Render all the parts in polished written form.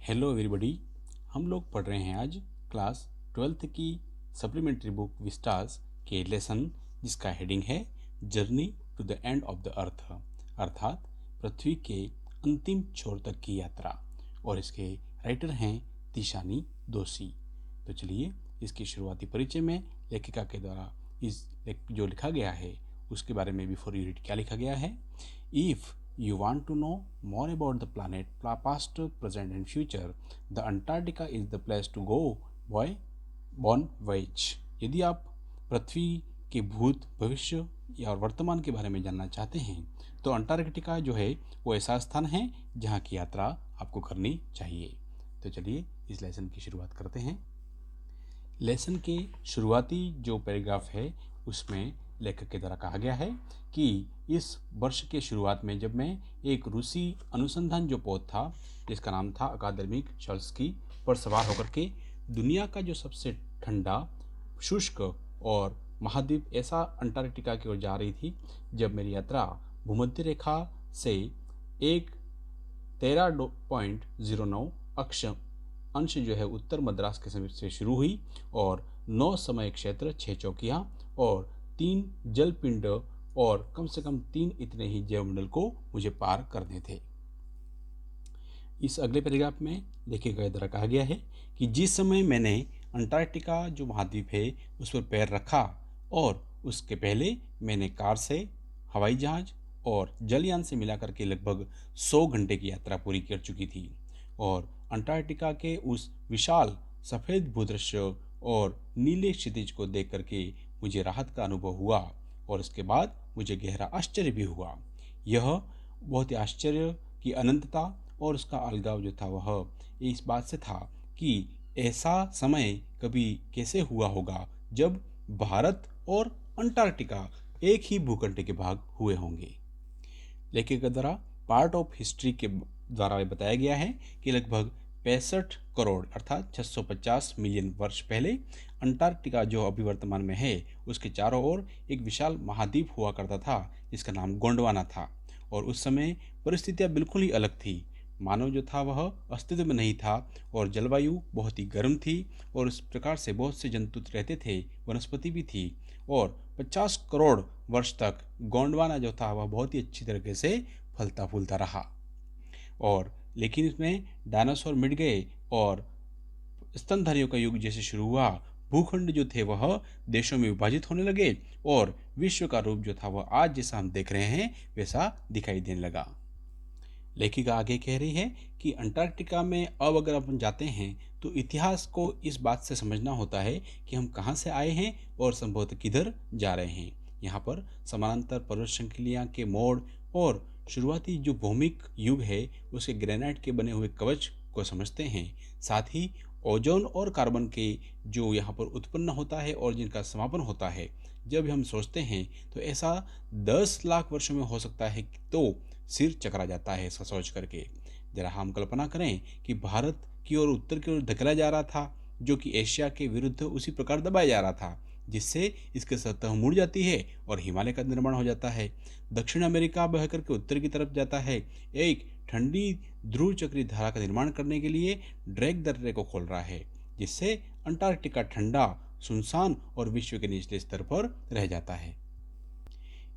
Hello everybody. हम लोग पढ़ रहे हैं आज क्लास 12th की सप्लीमेंट्री बुक विस्टास के लेसन जिसका हेडिंग है journey to the end of the earth, अर्थात पृथ्वी के अंतिम छोर तक की यात्रा। और इसके राइटर हैं तिशानी दोषी। तो चलिए इसकी शुरुआती परिचय में लेखिका के द्वारा इस जो लिखा गया है उसके बारे में बिफोर यू रीड क्या लिखा गया है। If you want to know more about the planet, past, present and future, the Antarctica is the place to go, boy, born voyage। यदि आप पृथ्वी के भूत, भविष्य या वर्तमान के बारे में जानना चाहते हैं तो अंटार्कटिका जो है वो ऐसा स्थान है जहाँ की यात्रा आपको करनी चाहिए। तो चलिए इस लेसन की शुरुआत करते हैं। लेसन के शुरुआती जो पैराग्राफ है उसमें लेखक के द्वारा कहा गया है कि इस वर्ष के शुरुआत में जब मैं एक रूसी अनुसंधान जो पोत था जिसका नाम था अकादमिक शल्स्की पर सवार होकर के दुनिया का जो सबसे ठंडा, शुष्क और महाद्वीप ऐसा अंटार्कटिका की ओर जा रही थी, जब मेरी यात्रा भूमध्य रेखा से 13.09 अक्ष अंश जो है उत्तर मद्रास के समय से शुरू हुई और 9 समय क्षेत्र, 6 चौकियाँ और 3 जल पिंड और कम से कम 3 इतने ही जैवमंडल को मुझे पार करने थे। इस अगले पैराग्राफ में लिखे गए द्वारा कहा गया है कि जिस समय मैंने अंटार्कटिका जो महाद्वीप है उस पर पैर रखा और उसके पहले मैंने कार से, हवाई जहाज और जलयान से मिलाकर के लगभग 100 घंटे की यात्रा पूरी कर चुकी थी और अंटार्कटिका के उस विशाल सफ़ेद भूदृश्य और नीले क्षितिज को देख करके मुझे राहत का अनुभव हुआ और इसके बाद मुझे गहरा आश्चर्य भी हुआ। यह बहुत ही आश्चर्य की अनंतता और उसका अलगाव जो था वह इस बात से था कि ऐसा समय कभी कैसे हुआ होगा जब भारत और अंटार्कटिका एक ही भूखंड के भाग हुए होंगे। लेखक के द्वारा पार्ट ऑफ हिस्ट्री के द्वारा बताया गया है कि लगभग 65 करोड़ अर्थात 650 मिलियन वर्ष पहले अंटार्कटिका जो अभी वर्तमान में है उसके चारों ओर एक विशाल महाद्वीप हुआ करता था जिसका नाम गोंडवाना था और उस समय परिस्थितियां बिल्कुल ही अलग थी। मानव जो था वह अस्तित्व में नहीं था और जलवायु बहुत ही गर्म थी और इस प्रकार से बहुत से जंतु रहते थे, वनस्पति भी थी और 50 करोड़ वर्ष तक गोंडवाना जो था वह बहुत ही अच्छी तरीके से फलता फूलता रहा। और लेकिन इसमें डायनासोर मिट गए और स्तनधारियों का युग जैसे शुरू हुआ, भूखंड जो थे वह देशों में विभाजित होने लगे और विश्व का रूप जो था वह आज जैसा हम देख रहे हैं वैसा दिखाई देने लगा। लेखिका आगे कह रही है कि अंटार्कटिका में अब अगर अपन जाते हैं तो इतिहास को इस बात से समझना होता है कि हम कहाँ से आए हैं और संभवतः किधर जा रहे हैं। यहाँ पर समानांतर पर्वत श्रृंखलियाँ के मोड़ और शुरुआती जो भौमिक युग है उसके ग्रेनाइट के बने हुए कवच को समझते हैं, साथ ही ओजोन और कार्बन के जो यहाँ पर उत्पन्न होता है और जिनका समापन होता है, जब हम सोचते हैं तो ऐसा 10 लाख वर्षों में हो सकता है तो सिर चकरा जाता है ऐसा सोच करके। जरा हम कल्पना करें कि भारत की ओर उत्तर की ओर धकेला जा रहा था जो कि एशिया के विरुद्ध उसी प्रकार दबाया जा रहा था जिससे इसकी सतह मुड़ जाती है और हिमालय का निर्माण हो जाता है। दक्षिण अमेरिका बह करके उत्तर की तरफ जाता है, एक ठंडी ध्रुव चक्री धारा का निर्माण करने के लिए ड्रेक दर्रे को खोल रहा है जिससे अंटार्कटिका ठंडा, सुनसान और विश्व के निचले स्तर पर रह जाता है।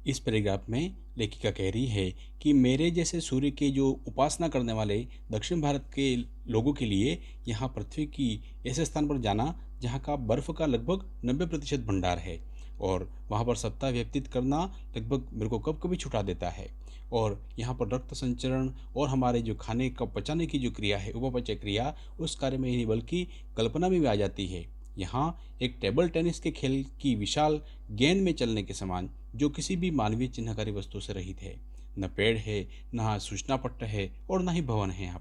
इस पैराग्राफ में लेखिका कह रही है कि मेरे जैसे सूर्य के जो उपासना करने वाले दक्षिण भारत के लोगों के लिए यहाँ पृथ्वी की ऐसे स्थान पर जाना जहाँ का बर्फ़ का लगभग 90% भंडार है और वहाँ पर सप्ताह व्यतीत करना लगभग मेरे को कब कभी छुटा देता है और यहाँ पर रक्त संचरण और हमारे जो खाने का पचाने की जो क्रिया है, उपापचय क्रिया, उस कार्य में ही नहीं बल्कि कल्पना में भी आ जाती है। यहाँ एक टेबल टेनिस के खेल की विशाल गेंद में चलने के समान जो किसी भी मानवीय चिन्हकारी वस्तु से रहित है, न पेड़ है, न सूचना पट्ट है और न ही भवन है।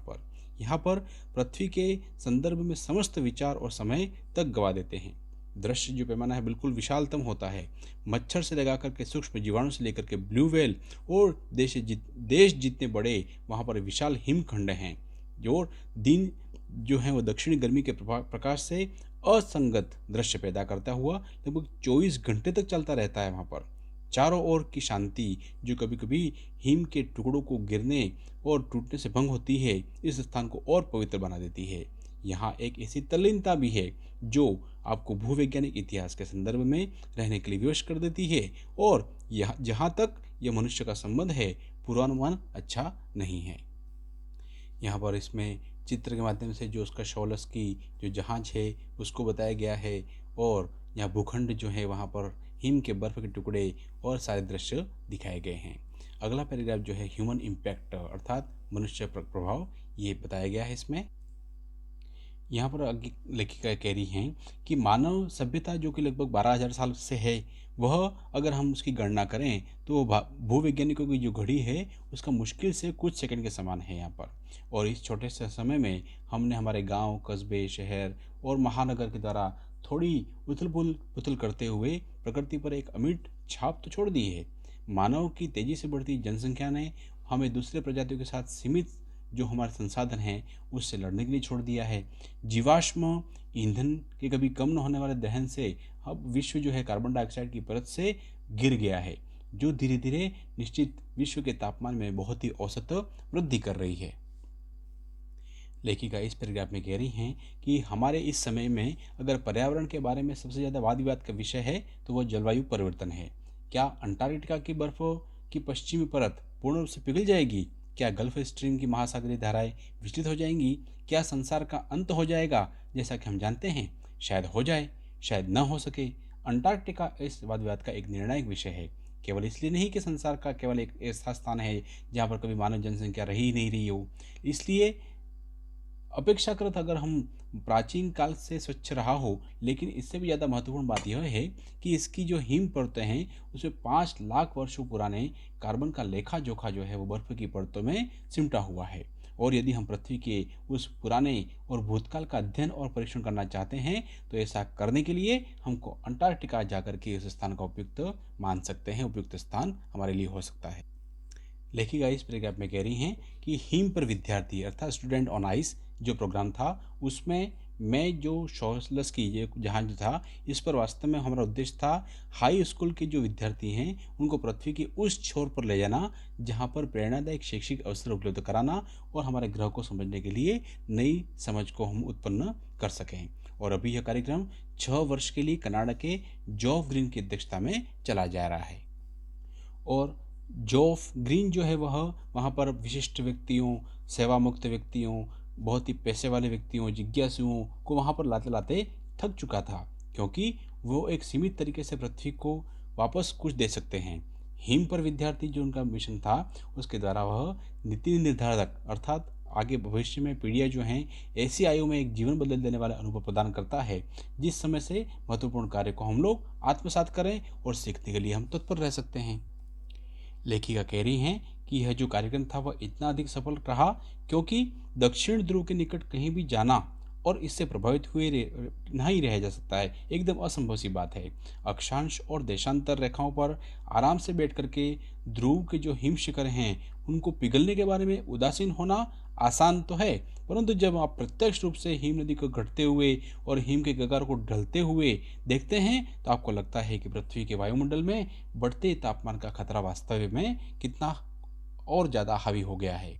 यहाँ पर पृथ्वी के संदर्भ में समस्त विचार और समय तक गवा देते हैं। दृश्य जो पैमाना है बिल्कुल विशालतम होता है। मच्छर से लगाकर के सूक्ष्म जीवाणु से लेकर के ब्लू व्हेल और देश जितने बड़े वहाँ पर विशाल हिमखंड हैं जो दिन जो है वो दक्षिणी गर्मी के प्रकाश से असंगत दृश्य पैदा करता हुआ लगभग 24 घंटे तक चलता रहता है। वहाँ पर चारों ओर की शांति जो कभी कभी हिम के टुकड़ों को गिरने और टूटने से भंग होती है, इस स्थान को और पवित्र बना देती है। यहाँ एक ऐसी तल्लीनता भी है जो आपको भूवैज्ञानिक इतिहास के संदर्भ में रहने के लिए विवश कर देती है, और यह जहाँ तक यह मनुष्य का संबंध है, पूर्वानुमान अच्छा नहीं है। यहाँ पर इसमें चित्र के माध्यम से जो उसका शौलस की जो जहाज है उसको बताया गया है, और यहाँ भूखंड जो है वहाँ पर हिम के बर्फ के टुकड़े और सारे दृश्य दिखाए गए हैं। अगला पैराग्राफ जो है ह्यूमन इम्पैक्ट अर्थात मनुष्य प्रभाव, ये बताया गया है इसमें। यहाँ पर आगे लेखिका कह रही हैं कि मानव सभ्यता जो कि लगभग 12,000 साल से है, वह अगर हम उसकी गणना करें तो भूवैज्ञानिकों की जो घड़ी है उसका मुश्किल से कुछ सेकंड के समान है यहाँ पर। और इस छोटे से समय में हमने हमारे गांव, कस्बे, शहर और महानगर के द्वारा थोड़ी उथल पुथल करते हुए प्रकृति पर एक अमिट छाप तो छोड़ दी है। मानव की तेजी से बढ़ती जनसंख्या ने हमें दूसरे प्रजातियों के साथ सीमित जो हमारे संसाधन हैं उससे लड़ने के लिए छोड़ दिया है। जीवाश्म ईंधन के कभी कम न होने वाले दहन से अब विश्व जो है कार्बन डाइऑक्साइड की परत से गिर गया है, जो धीरे धीरे निश्चित विश्व के तापमान में बहुत ही औसत वृद्धि कर रही है। लेखिका इस पैराग्राफ में कह रही हैं कि हमारे इस समय में अगर पर्यावरण के बारे में सबसे ज़्यादा वाद विवाद का विषय है तो वह जलवायु परिवर्तन है। क्या अंटार्कटिका की बर्फ की पश्चिमी परत पूर्ण रूप से पिघल जाएगी? क्या गल्फ स्ट्रीम की महासागरीय धाराएं विचलित हो जाएंगी? क्या संसार का अंत हो जाएगा जैसा कि हम जानते हैं? शायद हो जाए, शायद न हो सके। अंटार्कटिका इस वाद विवाद का एक निर्णायक विषय है, केवल इसलिए नहीं कि संसार का केवल एक ऐसा स्थान है जहाँ पर कभी मानव जनसंख्या रही ही नहीं रही हो, इसलिए अपेक्षाकृत अगर हम प्राचीन काल से स्वच्छ रहा हो, लेकिन इससे भी ज़्यादा महत्वपूर्ण बात यह है कि इसकी जो हिम परतें हैं उसमें 5 लाख वर्षों पुराने कार्बन का लेखा जोखा जो है वो बर्फ की परतों में सिमटा हुआ है। और यदि हम पृथ्वी के उस पुराने और भूतकाल का अध्ययन और परीक्षण करना चाहते हैं तो ऐसा करने के लिए हमको अंटार्कटिका जाकर के उस स्थान का उपयुक्त मान सकते हैं, उपयुक्त स्थान हमारे लिए हो सकता है। लेखिका इस पैराग्राफ में कह रही हैं कि हिम पर विद्यार्थी अर्थात स्टूडेंट ऑन आइस जो प्रोग्राम था उसमें मैं जो शौलस की ये जहाज था इस पर वास्तव में हमारा उद्देश्य था हाई स्कूल के जो विद्यार्थी हैं उनको पृथ्वी के उस छोर पर ले जाना जहाँ पर प्रेरणादायक शैक्षिक अवसर उपलब्ध कराना और हमारे ग्रह को समझने के लिए नई समझ को हम उत्पन्न कर सकें। और अभी यह कार्यक्रम 6 वर्ष के लिए कनाडा के जॉफ ग्रीन की अध्यक्षता में चला जा रहा है। और जॉफ ग्रीन जो है वह वहाँ पर विशिष्ट व्यक्तियों, सेवा मुक्त व्यक्तियों, बहुत ही पैसे वाले व्यक्तियों, जिज्ञासुओं को वहाँ पर लाते लाते थक चुका था, क्योंकि वो एक सीमित तरीके से पृथ्वी को वापस कुछ दे सकते हैं। हिम पर विद्यार्थी जो उनका मिशन था उसके द्वारा वह नीति निर्धारक अर्थात आगे भविष्य में पीढ़ियाँ जो हैं ऐसी आयु में एक जीवन बदल देने वाला अनुभव प्रदान करता है जिस समय से महत्वपूर्ण कार्य को हम लोग आत्मसात करें और सीखने के लिए हम तत्पर रह सकते हैं। लेखिका कह रही हैं कि यह जो कार्यक्रम था वह इतना अधिक सफल रहा क्योंकि दक्षिण ध्रुव के निकट कहीं भी जाना और इससे प्रभावित हुए नहीं रह जा सकता है, एकदम असंभव सी बात है। अक्षांश और देशांतर रेखाओं पर आराम से बैठ करके ध्रुव के जो हिम शिखर हैं उनको पिघलने के बारे में उदासीन होना आसान तो है, परंतु जब आप प्रत्यक्ष रूप से हिम नदी को घटते हुए और हिम के गगार को ढलते हुए देखते हैं तो आपको लगता है कि पृथ्वी के वायुमंडल में बढ़ते तापमान का खतरा वास्तव में कितना और ज़्यादा हावी हो गया है।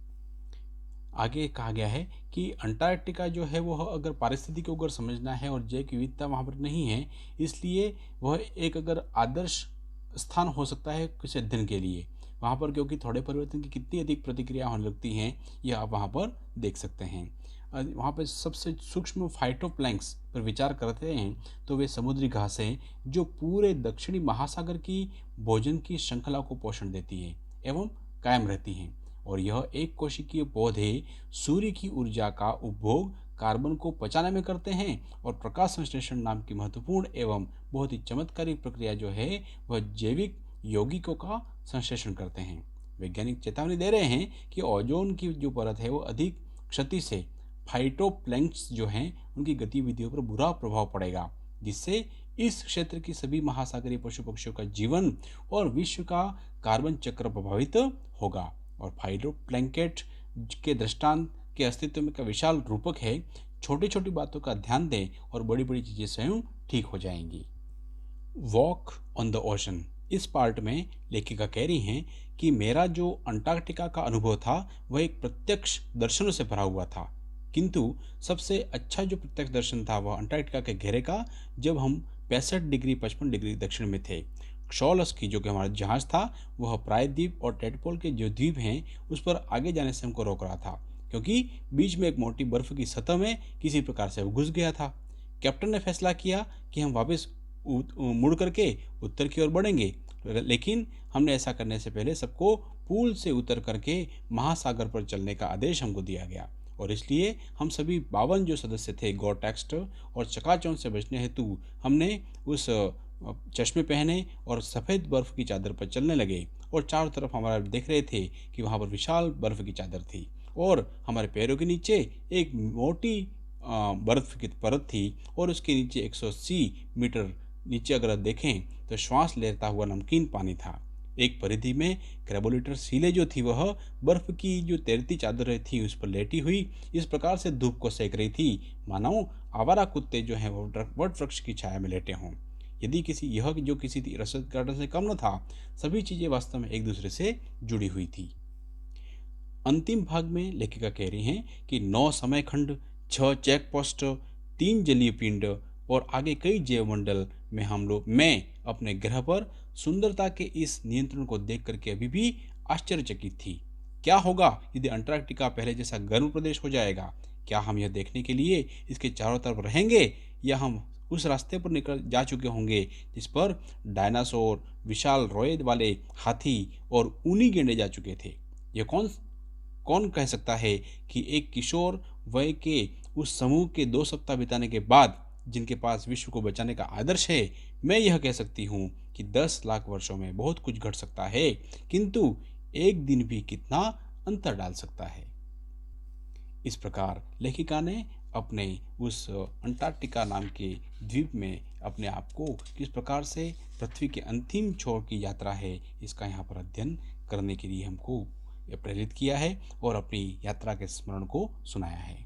आगे कहा गया है कि अंटार्कटिका जो है वह अगर पारिस्थितिकी को अगर समझना है और जैव विविधता वहाँ पर नहीं है, इसलिए वह एक अगर आदर्श स्थान हो सकता है किसी अध्ययन के लिए वहाँ पर, क्योंकि थोड़े परिवर्तन की कितनी अधिक प्रतिक्रिया होने लगती हैं यह आप वहाँ पर देख सकते हैं। वहाँ पर सबसे सूक्ष्म फाइटोप्लैंक्स पर विचार करते हैं तो वे समुद्री घासें जो पूरे दक्षिणी महासागर की भोजन की श्रृंखला को पोषण देती है एवं कायम रहती हैं। और यह एक कोशिकीय पौधे सूर्य की ऊर्जा का उपभोग कार्बन को पचाने में करते हैं और प्रकाश संश्लेषण नाम की महत्वपूर्ण एवं बहुत ही चमत्कारिक प्रक्रिया जो है वह जैविक यौगिकों का संश्लेषण करते हैं। वैज्ञानिक चेतावनी दे रहे हैं कि ओजोन की जो परत है वो अधिक क्षति से फाइटोप्लैंक्स जो हैं उनकी गतिविधियों पर बुरा प्रभाव पड़ेगा, जिससे इस क्षेत्र की सभी महासागरीय पशु पक्षियों का जीवन और विश्व का कार्बन चक्र प्रभावित होगा। और फाइटोप्लैंकेट के दृष्टांत के अस्तित्व में का विशाल रूपक है। छोटी छोटी बातों का ध्यान दें और बड़ी बड़ी चीज़ें स्वयं ठीक हो जाएंगी। वॉक ऑन द ओशन इस पार्ट में लेखिका कह रही हैं कि मेरा जो अंटार्कटिका का अनुभव था वह एक प्रत्यक्ष दर्शनों से भरा हुआ था, किंतु सबसे अच्छा जो प्रत्यक्ष दर्शन था वह अंटार्कटिका के घेरे का, जब हम 65 डिग्री 55 डिग्री दक्षिण में थे। शॉलस की जो कि हमारा जहाज था वह प्रायद्वीप और टेडपोल के जो द्वीप हैं उस पर आगे जाने से हमको रोक रहा था, क्योंकि बीच में एक मोटी बर्फ की सतह में किसी प्रकार से वो घुस गया था। कैप्टन ने फैसला किया कि हम वापस मुड़ करके उत्तर की ओर बढ़ेंगे, लेकिन हमने ऐसा करने से पहले सबको पूल से उतर करके महासागर पर चलने का आदेश हमको दिया गया, और इसलिए हम सभी 52 जो सदस्य थे गोर-टेक्स्ट और चकाचौंध से बचने हेतु हमने उस चश्मे पहने और सफ़ेद बर्फ की चादर पर चलने लगे, और चारों तरफ हमारा देख रहे थे कि वहाँ पर विशाल बर्फ की चादर थी और हमारे पैरों के नीचे एक मोटी बर्फ की परत थी, और उसके नीचे 180 मीटर नीचे अगर देखें तो श्वास लेता हुआ नमकीन पानी था। एक परिधि में क्रेबोलिटर सीले जो थी वह बर्फ की जो तैरती चादर थी उस पर लेटी हुई इस प्रकार से धूप को सेक रही थी मानो आवारा कुत्ते जो हैं वो वट वृक्ष की छाया में लेटे हों। यदि यह जो किसी रसद गार्डन से कम न था, सभी चीजें वास्तव में एक दूसरे से जुड़ी हुई थी। अंतिम भाग में लेखिका कह रही हैं कि 9 समय खंड, 6 चेक पोस्ट, 3 जलीय पिंड और आगे कई जैवमंडल में मैं अपने ग्रह पर सुंदरता के इस नियंत्रण को देख करके अभी भी आश्चर्यचकित थी। क्या होगा यदि अंटार्कटिका पहले जैसा गर्म प्रदेश हो जाएगा? क्या हम यह देखने के लिए इसके चारों तरफ रहेंगे, या हम उस रास्ते पर निकल जा चुके होंगे जिस पर डायनासोर, विशाल रोए वाले हाथी और ऊनी गेंडे जा चुके थे? यह कौन कह सकता है कि एक किशोर वय के उस समूह के 2 सप्ताह बिताने के बाद, जिनके पास विश्व को बचाने का आदर्श है, मैं यह कह सकती हूँ कि 10 लाख वर्षों में बहुत कुछ घट सकता है, किंतु एक दिन भी कितना अंतर डाल सकता है। इस प्रकार लेखिका ने अपने उस अंटार्कटिका नाम के द्वीप में अपने आप को किस प्रकार से पृथ्वी के अंतिम छोर की यात्रा है इसका यहाँ पर अध्ययन करने के लिए हमको प्रेरित किया है और अपनी यात्रा के स्मरण को सुनाया है।